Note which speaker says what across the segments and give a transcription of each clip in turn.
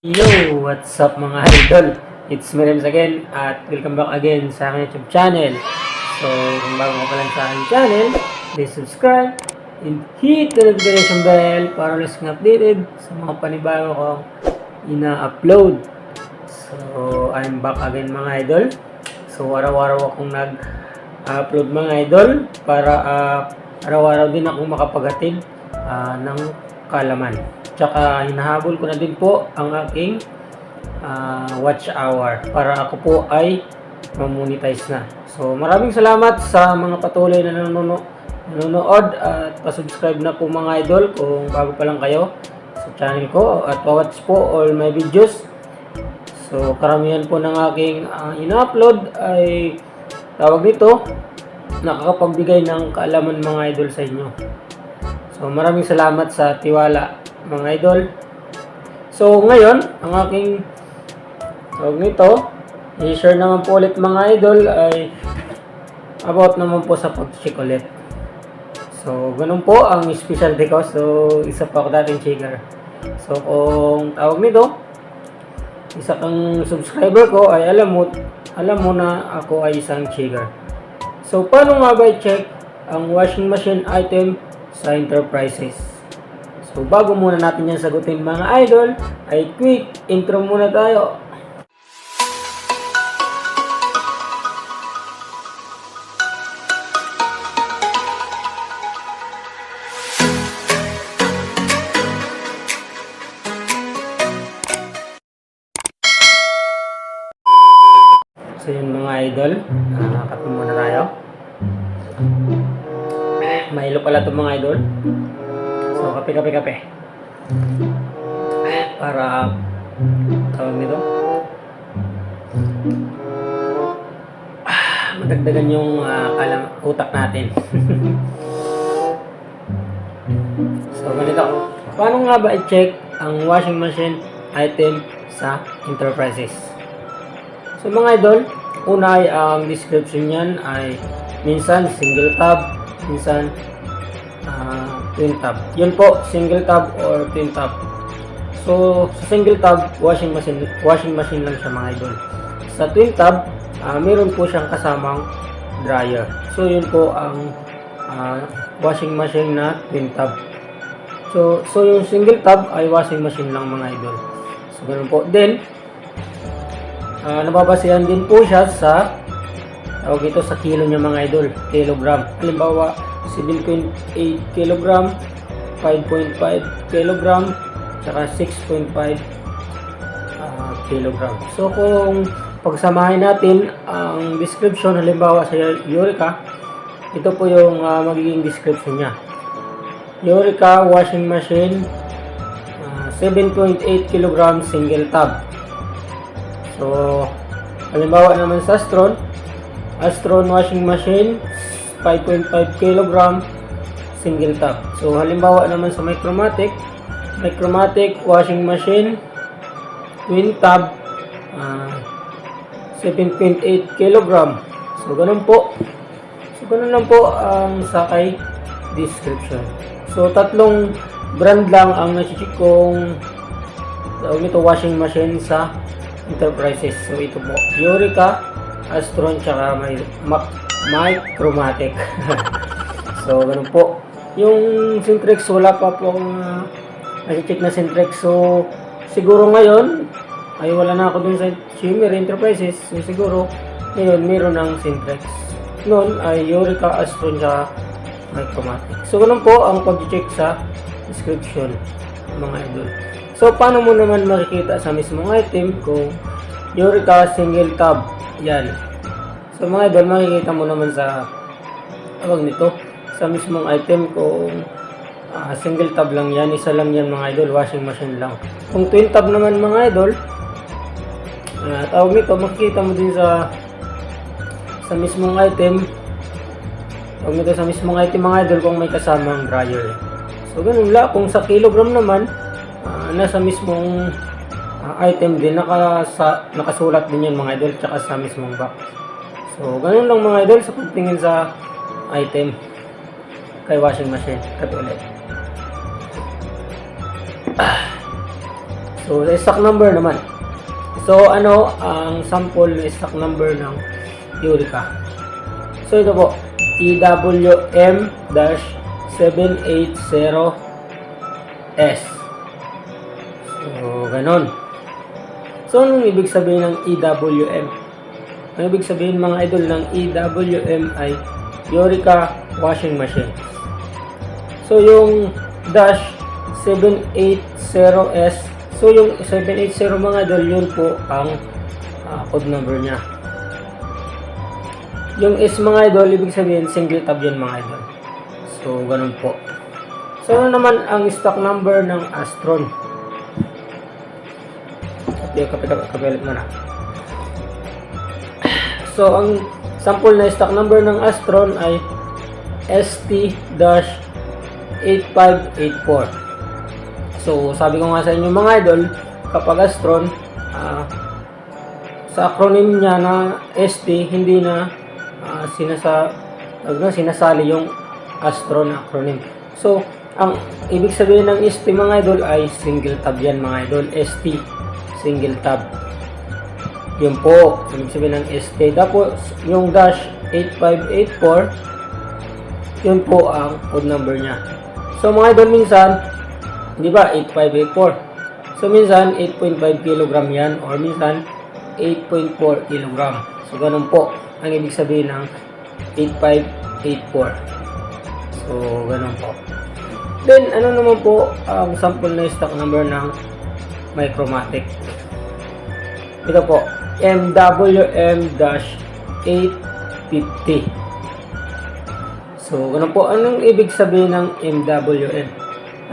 Speaker 1: Yo! What's up mga idol? It's me Rems again at welcome back again sa aking YouTube channel. So, kung bago ka pa lang sa aking channel, please subscribe and hit the notification bell para less kang updated sa mga panibago kong ina-upload. So, I'm back again mga idol. So, araw-araw akong nag-upload mga idol para araw-araw din akong makapaghatid ng kaalaman. Tsaka hinahabol ko na din po ang aking watch hour para ako po ay mamonetize na. So maraming salamat sa mga patuloy na nanonood at pa-subscribe na po mga idol kung bago pa lang kayo sa channel ko at pa-watch po all my videos. So karamihan po ng aking ina-upload ay tawag nito nakakapagbigay ng kaalaman mga idol sa inyo. So maraming salamat sa tiwala mga idol. So ngayon, ang aking tawag nito, i-share naman po ulit mga idol ay about naman po sa pag-check ulit. So ganun po ang specialty ko. So isa pa ako dating checker. So kung tawag nito, isa kang subscriber ko ay alam mo na ako ay isang checker. So paano nga ba i-check ang washing machine item sa Enterprises? So bago muna natin yan sagutin mga idol, ay quick intro muna tayo. So yun mga idol, kape muna tayo. Mahilo pala ito mga idol. So, kape. Para, tawag nito, madagdagan yung utak natin. So, ganito. Paano nga ba i-check ang washing machine item sa Enterprises? So, mga idol, una ay ang description niyan ay minsan single tab, minsan twin tab. Yun po, single tab or twin tab. So, sa single tab, washing machine lang siya mga idol. Sa twin tab, meron po siyang kasamang dryer. So, yun po ang washing machine na twin tab. So yung single tab ay washing machine lang mga idol. So, ganun po. Then, nababasihan din po siya sa tawag ito sa kilo niya mga idol, kilogram. Halimbawa, 7.8 kg, 5.5 kg, saka 6.5 kg. So kung pagsamahin natin ang description, halimbawa sa Eureka, ito po yung magiging description niya. Eureka washing machine, 7.8 kg single tab. So halimbawa naman sa Astron washing machine, 5.5 kg single tab. So halimbawa naman sa Micromatic washing machine twin tab, 7.8 kg. So ganun po. So ganun lang po ang sakay description. So tatlong brand lang ang na-check kong ito washing machine sa Enterprises. So ito po, Eureka, Astron, tsaka Micromatic. So, ganun po. Yung Sintrex, wala pa po akong nasi-check na Sintrex. So, siguro ngayon, ay wala na ako dun sa Shimmer Enterprises. So, siguro, ngayon, meron ng Sintrex. Noon ay Eureka, Astron, tsaka Micromatic. So, ganun po ang pag-check sa description, mga idol. So, paano mo naman makikita sa mismong item kung Eureka single tab? Yan. So mga idol, makikita mo naman sa tawag nito sa mismong item kung single tab lang yan, isa lang yan mga idol, washing machine lang. Kung twin tab naman mga idol, tawag nito, makikita mo din sa mismong item, tawag nito sa mismong item mga idol kung may kasamang dryer. So ganun lang. Kung sa kilogram naman, nasa mismong item din, nakasulat din yan mga idol, tsaka sa mismong box. So, ganun lang mga idol sa pagtingin sa item kay washing machine. Katulad. So, So, sa stock number naman. So, ano ang sample na stock number ng Eureka? So, ito po, EWM-780S. So, ganon. So, anong ibig sabihin ng EWM? Ang ibig sabihin mga idol ng EWM ay Eureka Washing Machine. So, yung dash 780S, so yung 780 mga idol, yun po ang code number niya. Yung S mga idol, ibig sabihin single tab yun mga idol. So, ganun po. So, ano naman ang stock number ng Astron? Kapilit mo na. So, ang sample na stock number ng Astron ay ST-8584. So, sabi ko nga sa inyo mga idol, kapag Astron, sa acronym niya na ST, hindi na sinasali yung Astron acronym. So, ang ibig sabihin ng ST mga idol ay single tab yan mga idol. ST, single tab. Yun po, ibig sabihin ng ST. Tapos, yung dash 8584, yun po ang code number niya. So, mga idol, minsan, di ba, 8584. So, minsan, 8.5 kg yan, or minsan, 8.4 kg. So, ganun po ang ibig sabihin ng 8584. So, ganun po. Then, ano naman po ang sample na stock number ng Micromatic? Ito po, MWM-850. So, ganun po. Anong ibig sabihin ng MWM?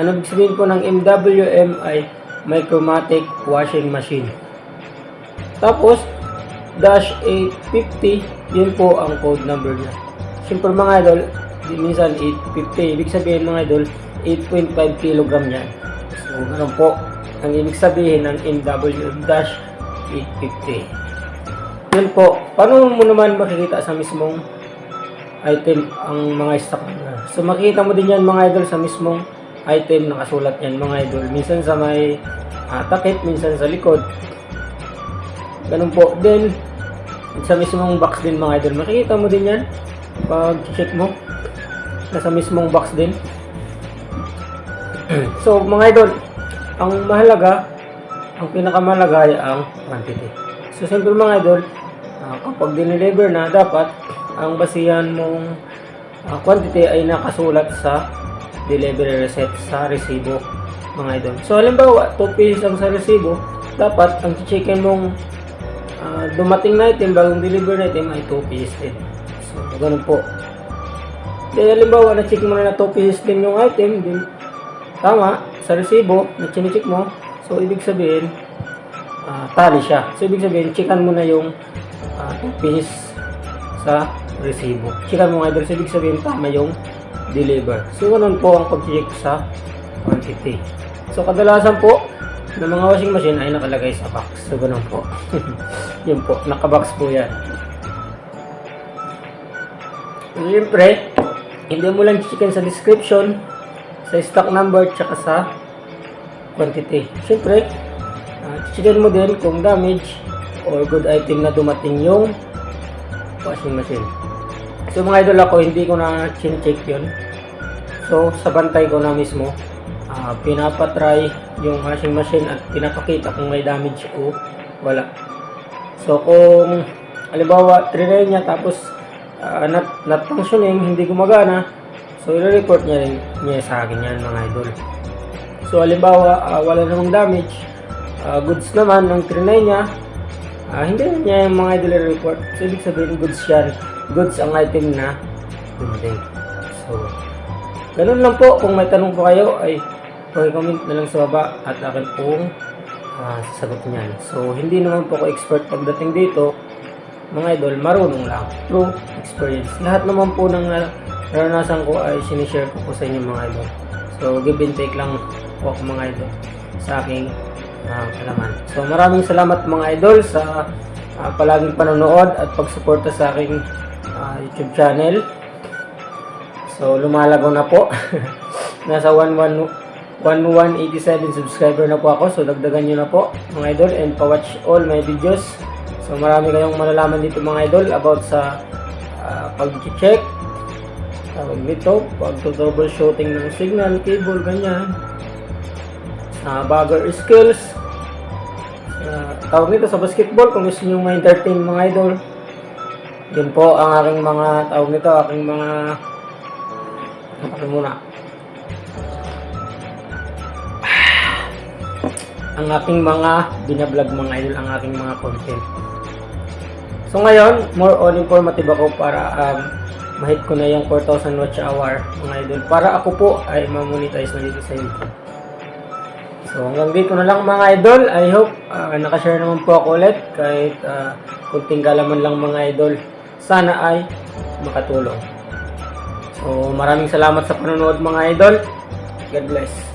Speaker 1: Anong ibig sabihin po ng MWM ay Micromatic Washing Machine. Tapos, dash 850, yun po ang code number niya. Siyempre mga idol, minsan 850. Ibig sabihin mga idol, 8.5 kg yan. So, ganun po ang ibig sabihin ng MWM-850. Yun po. Paano mo naman makikita sa mismong item ang mga stock number? So, makikita mo din yan mga idol sa mismong item, nakasulat yan mga idol. Minsan sa may takip, minsan sa likod. Ganun po. Then, sa mismong box din mga idol, makikita mo din yan pag check mo, nasa mismong box din. So mga idol, ang mahalaga, ang pinakamahalaga ay ang quantity. So siyempre mga idol, kapag dineliver na, dapat ang basihan mong quantity ay nakasulat sa delivery receipt, sa resibo mga idol. So halimbawa 2 pieces ang sa resibo, dapat ang checkin mong dumating na item, bagong deliver na item ay 2 pieces din. So, ganun po. Dahil halimbawa, na-check mo na 2 pieces din yung item, din tama, sa resibo, na-check mo, so, ibig sabihin, tally siya. So, ibig sabihin, checkan mo na yung 2 pieces sa resibo. Checkan mo nga idol, so, ibig sabihin, tama yung deliver. So, ganun po ang pag-check sa quantity. So, kadalasan po, ng mga washing machine ay nakalagay sa box. So, ganun po. Yun po, nakabox po yan. Siyempre, hindi mo lang checkin sa description, sa stock number, tsaka sa quantity. Siyempre, checkin mo din kung damage or good item na dumating yung washing machine. So, mga idol ako, hindi ko na check yun. So, sa bantay ko na mismo, pinapatry yung washing machine at pinapakita kung may damage o wala. So kung halimbawa trinay niya tapos not functioning, hindi gumagana, so i-report niya sa akin yan mga idol. So halimbawa wala namang damage, goods naman ng trinay niya, hindi niya yung mga idol i-report. So ibig sabihin goods yan, goods ang item na dumating. So ganun lang po. Kung may tanong po kayo ay comment na lang sa baba at akin pong sasagutin yan. So, hindi naman po ako expert pagdating dito. Mga idol, marunong lang. True experience. Lahat naman po ng naranasan ko ay sinishare ko po sa inyo mga idol. So, give and take lang po ako mga idol sa aking kalaman. So, maraming salamat mga idol sa palaging panonood at pagsuporta sa aking YouTube channel. So, lumalago na po. Nasa 1187 subscriber na po ako. So dagdagan nyo na po mga idol and pa-watch all my videos. So marami kayong malalaman dito mga idol about sa pag-check, tawag dito, pag-troubleshooting ng signal, cable, ganyan. Bagger skills. Tawag nito sa basketball kung gusto nyo ma-entertain mga idol. Yun po ang aking mga tawag nito, aking mga ang aking mga binablog mga idol, ang aking mga content. So ngayon, more on informative ako para mahit ko na yung 4,000 watch hour mga idol para ako po ay ma-monetize na dito sa YouTube. So hanggang dito na lang mga idol. I hope nakashare naman po ako ulit kahit kunting kalaman lang mga idol. Sana ay makatulong. So maraming salamat sa panonood mga idol. God bless.